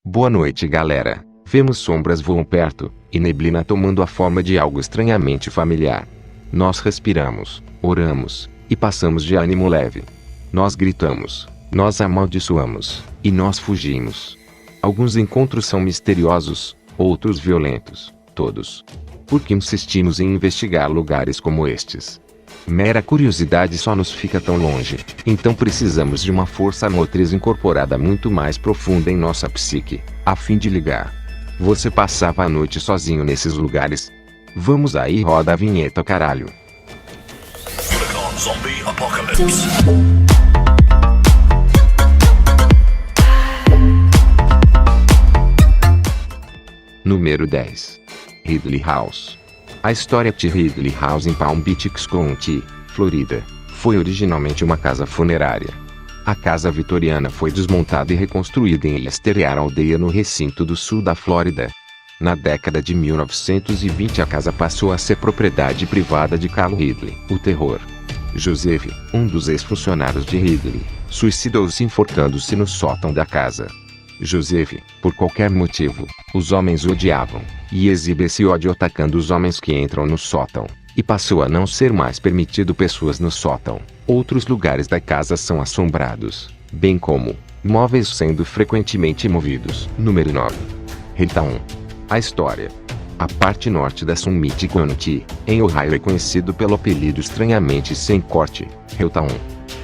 Boa noite, galera. Vemos sombras voam perto, e neblina tomando a forma de algo estranhamente familiar. Nós respiramos, oramos, e passamos de ânimo leve. Nós gritamos, nós amaldiçoamos, e nós fugimos. Alguns encontros são misteriosos, outros violentos, todos. Por que insistimos em investigar lugares como estes? Mera curiosidade só nos fica tão longe, então precisamos de uma força motriz incorporada muito mais profunda em nossa psique, a fim de ligar. Você passava a noite sozinho nesses lugares? Vamos aí, roda a vinheta, caralho. Zombie Apocalypse. Número 10. Ridley House. A história de Ridley House em Palm Beach County, Florida, foi originalmente uma casa funerária. A casa vitoriana foi desmontada e reconstruída em Esterear aldeia no recinto do sul da Flórida. Na década de 1920 a casa passou a ser propriedade privada de Carl Ridley, o Terror. Joseph, um dos ex-funcionários de Ridley, suicidou-se enforcando-se no sótão da casa. Joseph, por qualquer motivo, os homens o odiavam, e exibe esse ódio atacando os homens que entram no sótão, e passou a não ser mais permitido pessoas no sótão. Outros lugares da casa são assombrados, bem como móveis sendo frequentemente movidos. Número 9. Helltown. A história. A parte norte da Summit County, em Ohio, é conhecido pelo apelido estranhamente sem corte, Helltown.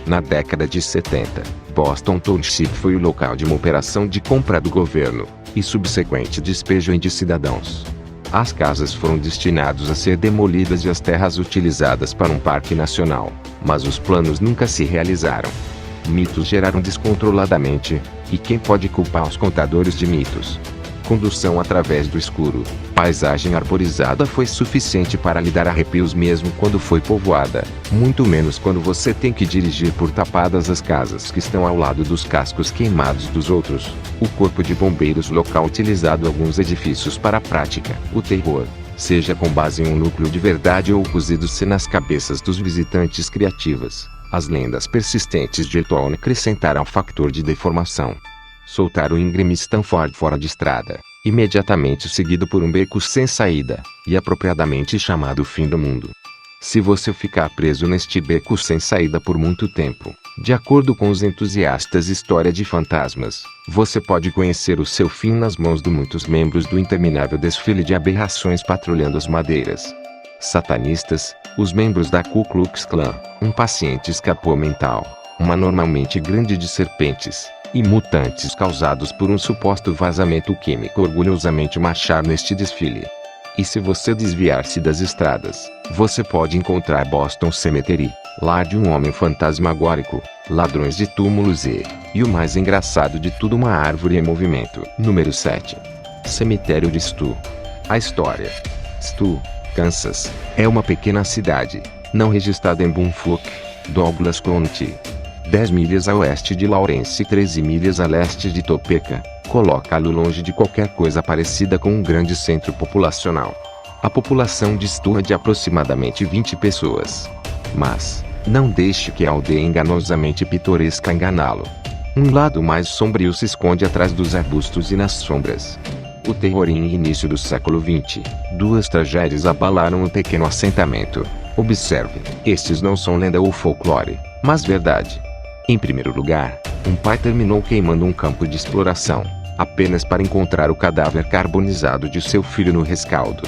Na década de 70, Boston Township foi o local de uma operação de compra do governo, e subsequente despejo de cidadãos. As casas foram destinadas a ser demolidas e as terras utilizadas para um parque nacional, mas os planos nunca se realizaram. Mitos geraram descontroladamente, e quem pode culpar os contadores de mitos? Condução através do escuro, paisagem arborizada foi suficiente para lhe dar arrepios mesmo quando foi povoada, muito menos quando você tem que dirigir por tapadas as casas que estão ao lado dos cascos queimados dos outros. O corpo de bombeiros local utilizado alguns edifícios para a prática, o terror, seja com base em um núcleo de verdade ou cozido-se nas cabeças dos visitantes criativas. As lendas persistentes de Helltown acrescentaram fator de deformação. Soltar o íngreme Stanford fora de estrada, imediatamente seguido por um beco sem saída, e apropriadamente chamado fim do mundo. Se você ficar preso neste beco sem saída por muito tempo, de acordo com os entusiastas história de fantasmas, você pode conhecer o seu fim nas mãos de muitos membros do interminável desfile de aberrações patrulhando as madeiras. Satanistas, os membros da Ku Klux Klan, um paciente escapou mental, uma normalmente grande de serpentes, e mutantes causados por um suposto vazamento químico orgulhosamente marchar neste desfile. E se você desviar-se das estradas, você pode encontrar Boston Cemetery, lar de um homem fantasmagórico, ladrões de túmulos e o mais engraçado de tudo, uma árvore em movimento. Número 7. Cemitério de Stu. A história. Stu, Kansas, é uma pequena cidade, não registrada em Bumfuck, Douglas County, 10 milhas a oeste de Lawrence e 13 milhas a leste de Topeka, coloca-lo longe de qualquer coisa parecida com um grande centro populacional. A população de Stu é de aproximadamente 20 pessoas. Mas, não deixe que a aldeia enganosamente pitoresca enganá-lo. Um lado mais sombrio se esconde atrás dos arbustos e nas sombras. O terror em início do século XX, duas tragédias abalaram um pequeno assentamento. Observe, estes não são lenda ou folclore, mas verdade. Em primeiro lugar, um pai terminou queimando um campo de exploração, apenas para encontrar o cadáver carbonizado de seu filho no rescaldo.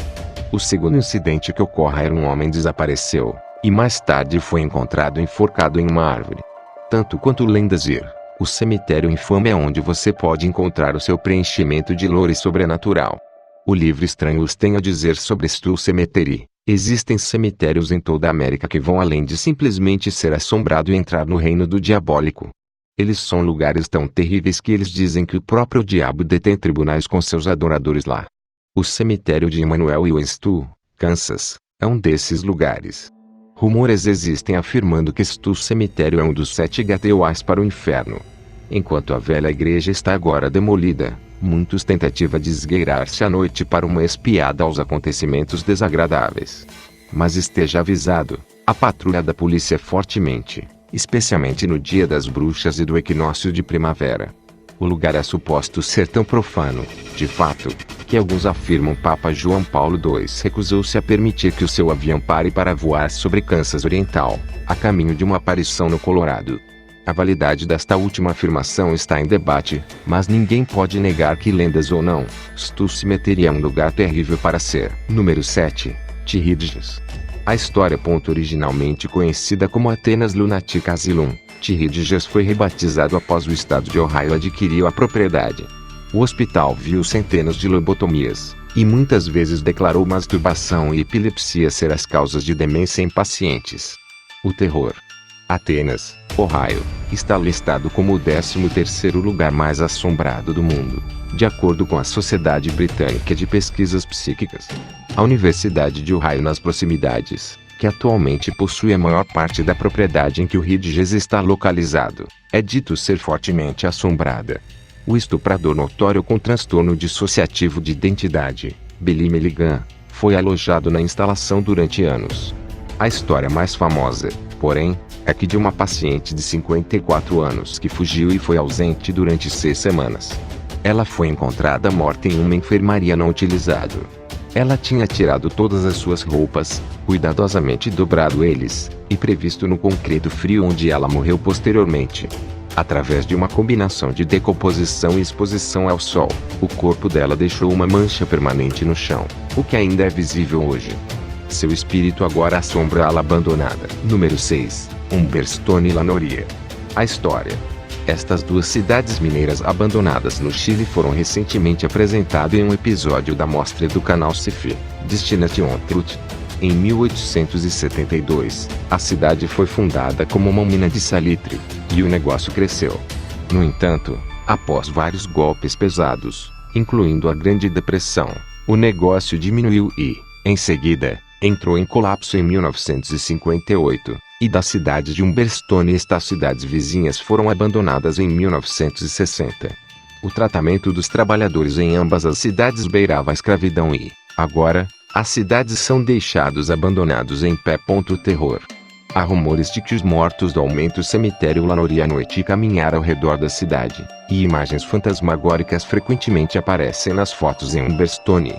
O segundo incidente que ocorre era um homem desapareceu, e mais tarde foi encontrado enforcado em uma árvore. Tanto quanto lendas ir, o cemitério infame é onde você pode encontrar o seu preenchimento de lore sobrenatural. O livro Estranhos tem a dizer sobre Stu Cemetery. Existem cemitérios em toda a América que vão além de simplesmente ser assombrado e entrar no reino do diabólico. Eles são lugares tão terríveis que eles dizem que o próprio diabo detém tribunais com seus adoradores lá. O cemitério de Emmanuel em Stu, Kansas, é um desses lugares. Rumores existem afirmando que Stu Cemitério é um dos 7 gateways para o inferno. Enquanto a velha igreja está agora demolida, muitos tentativa de esgueirar-se à noite para uma espiada aos acontecimentos desagradáveis. Mas esteja avisado, a patrulha da polícia é fortemente, especialmente no dia das bruxas e do equinócio de primavera. O lugar é suposto ser tão profano, de fato, que alguns afirmam Papa João Paulo II recusou-se a permitir que o seu avião pare para voar sobre Kansas Oriental, a caminho de uma aparição no Colorado. A validade desta última afirmação está em debate, mas ninguém pode negar que, lendas ou não, Stussy é um lugar terrível para ser. Número 7. Tirríades. A história. Originalmente conhecida como Atenas Lunatic Asylum, Tirríades foi rebatizado após o estado de Ohio adquiriu a propriedade. O hospital viu centenas de lobotomias, e muitas vezes declarou masturbação e epilepsia ser as causas de demência em pacientes. O terror. Atenas, Ohio, está listado como o 13º lugar mais assombrado do mundo, de acordo com a Sociedade Britânica de Pesquisas Psíquicas. A Universidade de Ohio nas proximidades, que atualmente possui a maior parte da propriedade em que o Ridges está localizado, é dito ser fortemente assombrada. O estuprador notório com transtorno dissociativo de identidade, Billy Milligan, foi alojado na instalação durante anos. A história mais famosa, porém, é que de uma paciente de 54 anos que fugiu e foi ausente durante 6 semanas. Ela foi encontrada morta em uma enfermaria não utilizada. Ela tinha tirado todas as suas roupas, cuidadosamente dobrado eles, e previsto no concreto frio onde ela morreu posteriormente. Através de uma combinação de decomposição e exposição ao sol, o corpo dela deixou uma mancha permanente no chão, o que ainda é visível hoje. Seu espírito agora assombra-la abandonada. Número 6. Humberstone e Lanoria. A história. Estas duas cidades mineiras abandonadas no Chile foram recentemente apresentadas em um episódio da mostra do canal Sci-Fi, Destination Truth. Em 1872, a cidade foi fundada como uma mina de salitre, e o negócio cresceu. No entanto, após vários golpes pesados, incluindo a Grande Depressão, o negócio diminuiu e, em seguida, entrou em colapso em 1958, e da cidade de Humberstone estas cidades vizinhas foram abandonadas em 1960. O tratamento dos trabalhadores em ambas as cidades beirava a escravidão e, agora, as cidades são deixados abandonados em pé. Terror. Há rumores de que os mortos do aumento cemitério Lanoria à noite caminhar ao redor da cidade, e imagens fantasmagóricas frequentemente aparecem nas fotos em Humberstone.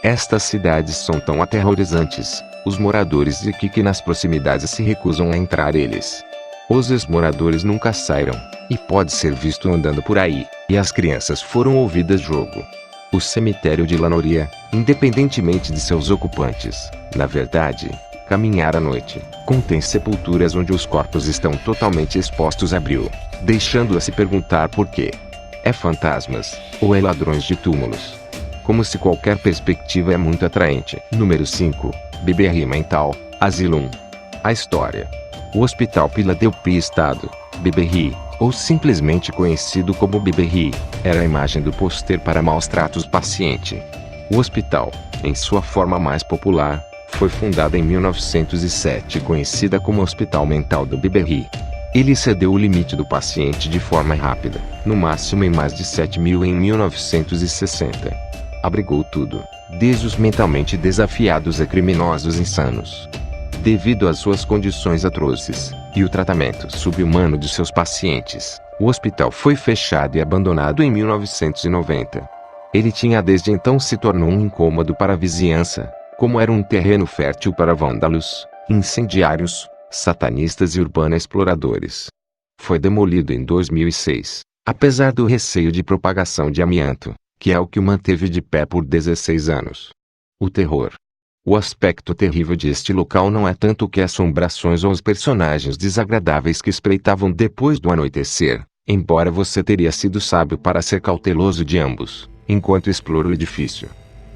Estas cidades são tão aterrorizantes, os moradores de que nas proximidades se recusam a entrar eles. Os ex-moradores nunca saíram, e pode ser visto andando por aí, e as crianças foram ouvidas jogo. O cemitério de Lanoria, independentemente de seus ocupantes, na verdade, caminhar à noite, contém sepulturas onde os corpos estão totalmente expostos abril, deixando a se perguntar por quê. É fantasmas, ou é ladrões de túmulos? Como se qualquer perspectiva é muito atraente. Número 5. BBR Mental, Asylum. A história. O Hospital Philadelphia Estado, BBR, ou simplesmente conhecido como BBR, era a imagem do pôster para maus tratos paciente. O hospital, em sua forma mais popular, foi fundado em 1907 e conhecida como Hospital Mental do BBR. Ele excedeu o limite do paciente de forma rápida, no máximo em mais de 7.000 em 1960. Abrigou tudo, desde os mentalmente desafiados a criminosos insanos. Devido às suas condições atroces, e o tratamento subhumano de seus pacientes, o hospital foi fechado e abandonado em 1990. Ele tinha desde então se tornou um incômodo para a vizinhança, como era um terreno fértil para vândalos, incendiários, satanistas e urbana exploradores. Foi demolido em 2006, apesar do receio de propagação de amianto, que é o que o manteve de pé por 16 anos. O terror. O aspecto terrível deste local não é tanto que assombrações ou os personagens desagradáveis que espreitavam depois do anoitecer, embora você teria sido sábio para ser cauteloso de ambos, enquanto explora o edifício.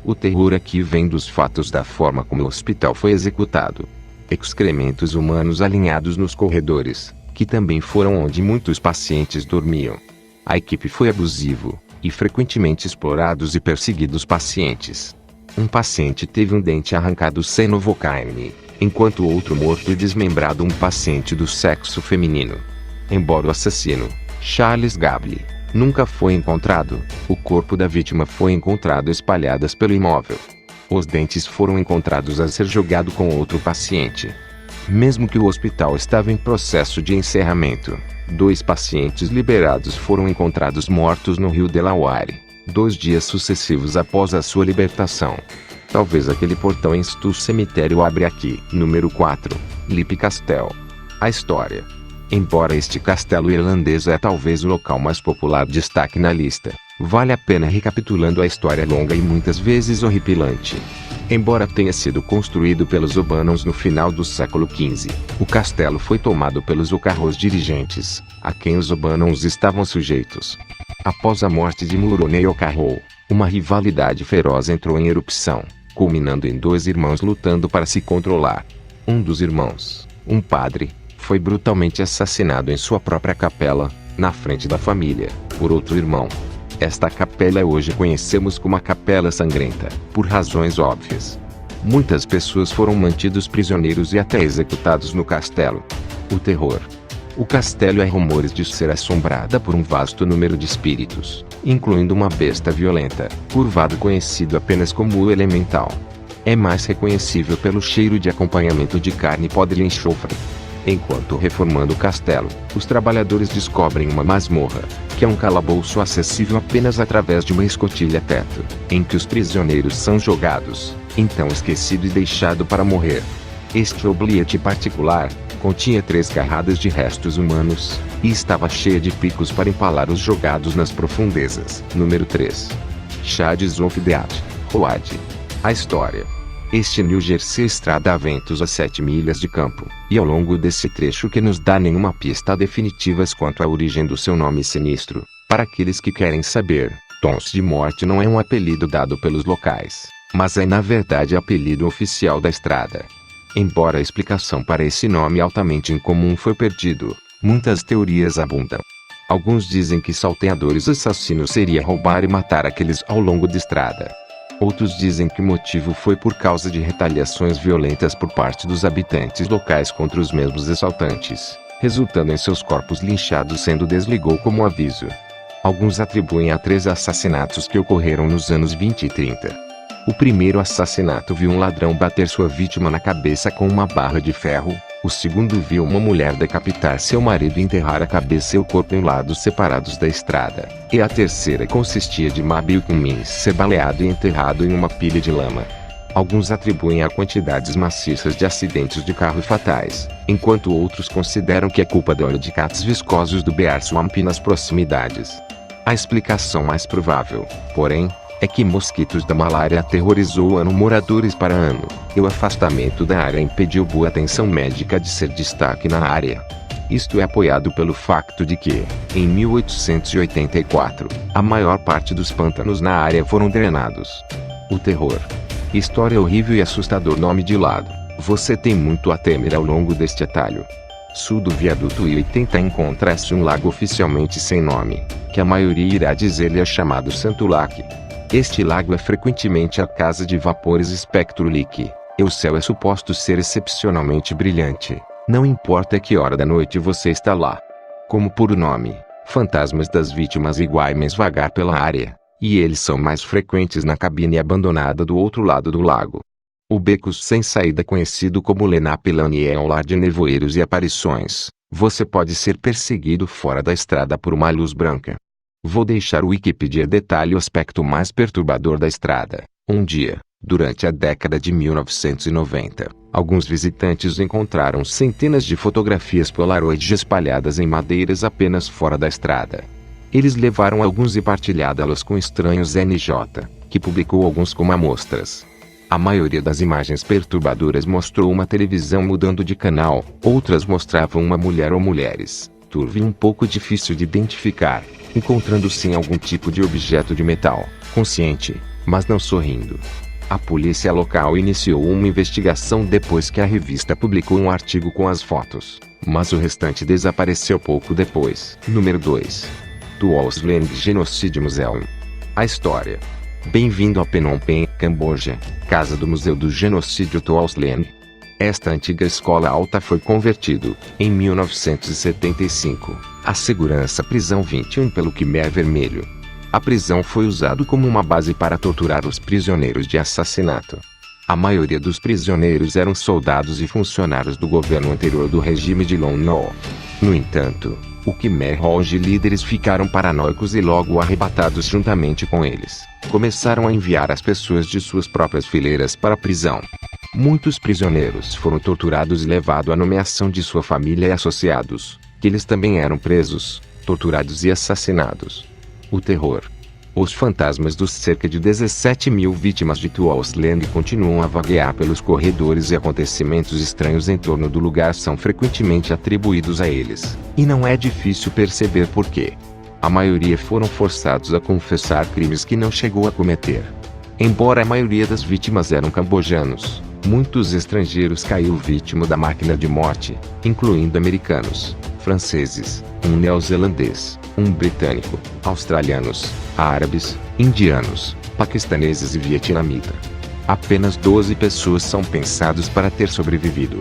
O terror aqui vem dos fatos da forma como o hospital foi executado. Excrementos humanos alinhados nos corredores, que também foram onde muitos pacientes dormiam. A equipe foi abusivo, e frequentemente explorados e perseguidos pacientes. Um paciente teve um dente arrancado sem novocaine, enquanto o outro morto e desmembrado um paciente do sexo feminino. Embora o assassino, Charles Gable, nunca foi encontrado, o corpo da vítima foi encontrado espalhadas pelo imóvel. Os dentes foram encontrados a ser jogado com outro paciente. Mesmo que o hospital estava em processo de encerramento, 2 pacientes liberados foram encontrados mortos no rio Delaware, 2 dias sucessivos após a sua libertação. Talvez aquele portão em Stu cemitério abre aqui. Número 4. Leap Castle. A história. Embora este castelo irlandês é talvez o local mais popular, destaque na lista, vale a pena recapitulando a história longa e muitas vezes horripilante. Embora tenha sido construído pelos O'Bannons no final do século XV, o castelo foi tomado pelos O'Carrolls dirigentes, a quem os O'Bannons estavam sujeitos. Após a morte de Mulroney O'Carroll, uma rivalidade feroz entrou em erupção, culminando em 2 irmãos lutando para se controlar. Um dos irmãos, um padre, foi brutalmente assassinado em sua própria capela, na frente da família, por outro irmão. Esta capela hoje conhecemos como a Capela Sangrenta, por razões óbvias. Muitas pessoas foram mantidos prisioneiros e até executados no castelo. O terror. O castelo é rumores de ser assombrada por um vasto número de espíritos, incluindo uma besta violenta, curvado conhecido apenas como o Elemental. É mais reconhecível pelo cheiro de acompanhamento de carne podre e enxofre. Enquanto reformando o castelo, os trabalhadores descobrem uma masmorra, que é um calabouço acessível apenas através de uma escotilha-teto, em que os prisioneiros são jogados, então esquecido e deixado para morrer. Este oubliette particular continha 3 carradas de restos humanos, e estava cheia de picos para empalar os jogados nas profundezas. Número 3. Shades of Death, Road. A história. Este New Jersey estrada a ventos a 7 milhas de campo, e ao longo desse trecho que nos dá nenhuma pista definitivas quanto à origem do seu nome sinistro. Para aqueles que querem saber, Tons de Morte não é um apelido dado pelos locais, mas é na verdade apelido oficial da estrada. Embora a explicação para esse nome altamente incomum foi perdido, muitas teorias abundam. Alguns dizem que salteadores assassinos seria roubar e matar aqueles ao longo da estrada. Outros dizem que o motivo foi por causa de retaliações violentas por parte dos habitantes locais contra os mesmos assaltantes, resultando em seus corpos linchados sendo desligou como aviso. Alguns atribuem a 3 assassinatos que ocorreram nos anos 20 e 30. O primeiro assassinato viu um ladrão bater sua vítima na cabeça com uma barra de ferro, o segundo viu uma mulher decapitar seu marido e enterrar a cabeça e o corpo em lados separados da estrada, e a terceira consistia de Mabel Cummins ser baleado e enterrado em uma pilha de lama. Alguns atribuem a quantidades maciças de acidentes de carro fatais, enquanto outros consideram que é culpa de óleo de catos viscosos do Bear Swamp nas proximidades. A explicação mais provável, porém, é que mosquitos da malária aterrorizou ano moradores para ano, e o afastamento da área impediu boa atenção médica de ser destaque na área. Isto é apoiado pelo facto de que, em 1884, a maior parte dos pântanos na área foram drenados. O terror. História horrível e assustador. Nome de lado. Você tem muito a temer ao longo deste atalho. Sul do viaduto I-80 encontra-se um lago oficialmente sem nome, que a maioria irá dizer-lhe é chamado Santo Lac. Este lago é frequentemente a casa de vapores Spectro Lake, e o céu é suposto ser excepcionalmente brilhante, não importa que hora da noite você está lá. Como por nome, fantasmas das vítimas iguais vagar pela área, e eles são mais frequentes na cabine abandonada do outro lado do lago. O beco sem saída conhecido como Lenapilani é um lar de nevoeiros e aparições. Você pode ser perseguido fora da estrada por uma luz branca. Vou deixar o Wikipedia detalhe o aspecto mais perturbador da estrada. Um dia, durante a década de 1990, alguns visitantes encontraram centenas de fotografias Polaroid espalhadas em madeiras apenas fora da estrada. Eles levaram alguns e partilhadas com estranhos NJ, que publicou alguns como amostras. A maioria das imagens perturbadoras mostrou uma televisão mudando de canal, outras mostravam uma mulher ou mulheres, turvo e um pouco difícil de identificar, encontrando-se em algum tipo de objeto de metal, consciente, mas não sorrindo. A polícia local iniciou uma investigação depois que a revista publicou um artigo com as fotos, mas o restante desapareceu pouco depois. Número 2. Tuol's Land Genocide Museum. A história. Bem-vindo a Phnom Penh, Camboja, casa do Museu do Genocídio Tuol's Land. Esta antiga escola alta foi convertido, em 1975, à segurança prisão 21 pelo Khmer Vermelho. A prisão foi usada como uma base para torturar os prisioneiros de assassinato. A maioria dos prisioneiros eram soldados e funcionários do governo anterior do regime de Lon Nol. No entanto, O que os líderes ficaram paranoicos e logo arrebatados juntamente com eles, começaram a enviar as pessoas de suas próprias fileiras para a prisão. Muitos prisioneiros foram torturados e levados à nomeação de sua família e associados, que eles também eram presos, torturados e assassinados. O terror. Os fantasmas dos cerca de 17 mil vítimas de Tulsa continuam a vaguear pelos corredores e acontecimentos estranhos em torno do lugar são frequentemente atribuídos a eles, e não é difícil perceber por quê. A maioria foram forçados a confessar crimes que não chegou a cometer. Embora a maioria das vítimas eram cambojanos, muitos estrangeiros caíram vítima da máquina de morte, incluindo americanos, franceses, um neozelandês, um britânico, australianos, árabes, indianos, paquistaneses e vietnamita. Apenas 12 pessoas são pensadas para ter sobrevivido.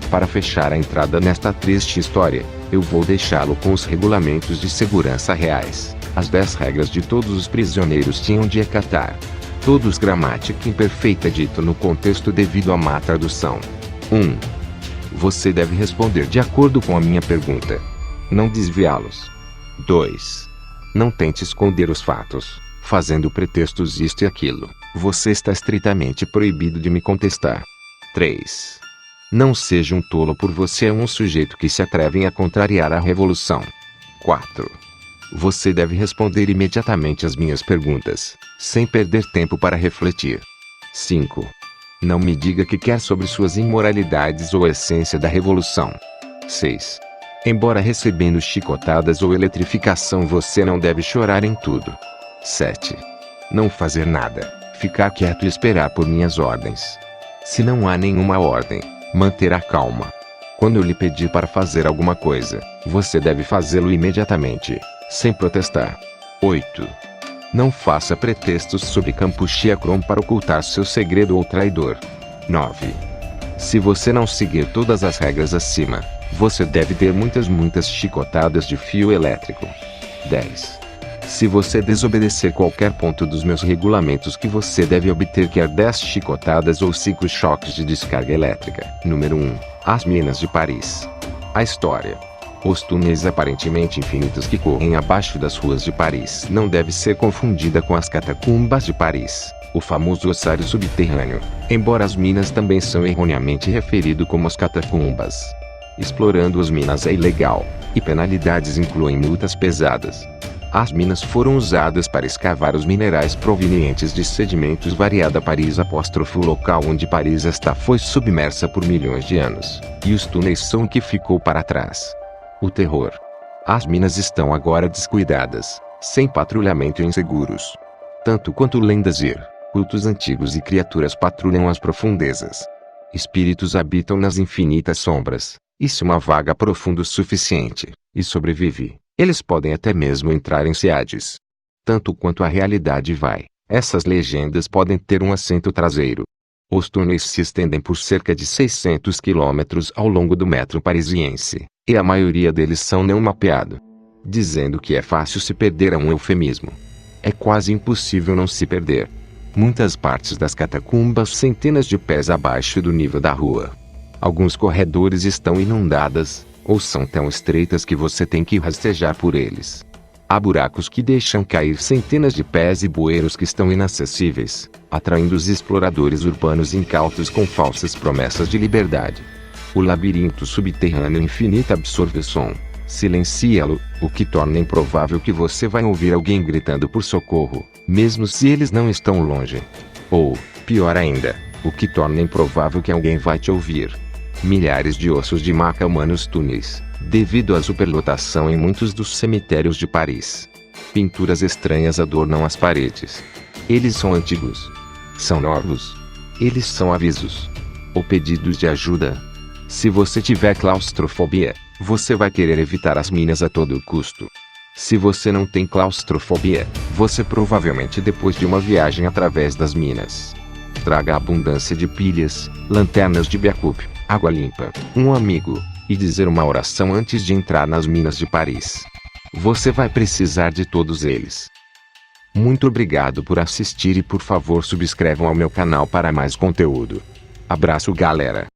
Para fechar a entrada nesta triste história, eu vou deixá-lo com os regulamentos de segurança reais. As 10 regras de todos os prisioneiros tinham de acatar. Todos gramática imperfeita dito no contexto devido à má tradução. 1. Você deve responder de acordo com a minha pergunta. Não desviá-los. 2. Não tente esconder os fatos, fazendo pretextos isto e aquilo. Você está estritamente proibido de me contestar. 3. Não seja um tolo por você é um sujeito que se atrevem a contrariar a revolução. 4. Você deve responder imediatamente às minhas perguntas, sem perder tempo para refletir. 5. Não me diga que quer sobre suas imoralidades ou a essência da revolução. 6. Embora recebendo chicotadas ou eletrificação você não deve chorar em tudo. 7. Não fazer nada, ficar quieto e esperar por minhas ordens. Se não há nenhuma ordem, manter a calma. Quando eu lhe pedir para fazer alguma coisa, você deve fazê-lo imediatamente, sem protestar. 8. Não faça pretextos sobre Kampuchea Krom para ocultar seu segredo ou traidor. 9. Se você não seguir todas as regras acima, você deve ter muitas chicotadas de fio elétrico. 10. Se você desobedecer qualquer ponto dos meus regulamentos que você deve obter quer 10 chicotadas ou 5 choques de descarga elétrica. Número 1. As Minas de Paris. A história. Os túneis aparentemente infinitos que correm abaixo das ruas de Paris não deve ser confundida com as catacumbas de Paris, o famoso ossário subterrâneo, embora as minas também são erroneamente referido como as catacumbas. Explorando as minas é ilegal, e penalidades incluem multas pesadas. As minas foram usadas para escavar os minerais provenientes de sedimentos variada Paris apóstrofo o local onde Paris está foi submersa por milhões de anos, e os túneis são o que ficou para trás. O terror. As minas estão agora descuidadas, sem patrulhamento e inseguros. Tanto quanto lendas e cultos antigos e criaturas patrulham as profundezas. Espíritos habitam nas infinitas sombras, e se uma vaga profunda o suficiente, e sobrevive, eles podem até mesmo entrar em Hades. Tanto quanto a realidade vai, essas legendas podem ter um assento traseiro. Os túneis se estendem por cerca de 600 quilômetros ao longo do metro parisiense, e a maioria deles são não mapeados. Dizendo que é fácil se perder é um eufemismo. É quase impossível não se perder. Muitas partes das catacumbas centenas de pés abaixo do nível da rua. Alguns corredores estão inundadas, ou são tão estreitas que você tem que rastejar por eles. Há buracos que deixam cair centenas de pés e bueiros que estão inacessíveis, atraindo os exploradores urbanos incautos com falsas promessas de liberdade. O labirinto subterrâneo infinito absorve o som, silencia-lo, o que torna improvável que você vai ouvir alguém gritando por socorro, mesmo se eles não estão longe. Ou, pior ainda, o que torna improvável que alguém vai te ouvir. Milhares de ossos de maca humanos túneis, devido à superlotação em muitos dos cemitérios de Paris. Pinturas estranhas adornam as paredes. Eles são antigos. São novos. Eles são avisos. Ou pedidos de ajuda. Se você tiver claustrofobia, você vai querer evitar as minas a todo custo. Se você não tem claustrofobia, você provavelmente depois de uma viagem através das minas. Traga abundância de pilhas, lanternas de backup, água limpa, um amigo, e dizer uma oração antes de entrar nas minas de Paris. Você vai precisar de todos eles. Muito obrigado por assistir e por favor subscrevam ao meu canal para mais conteúdo. Abraço galera.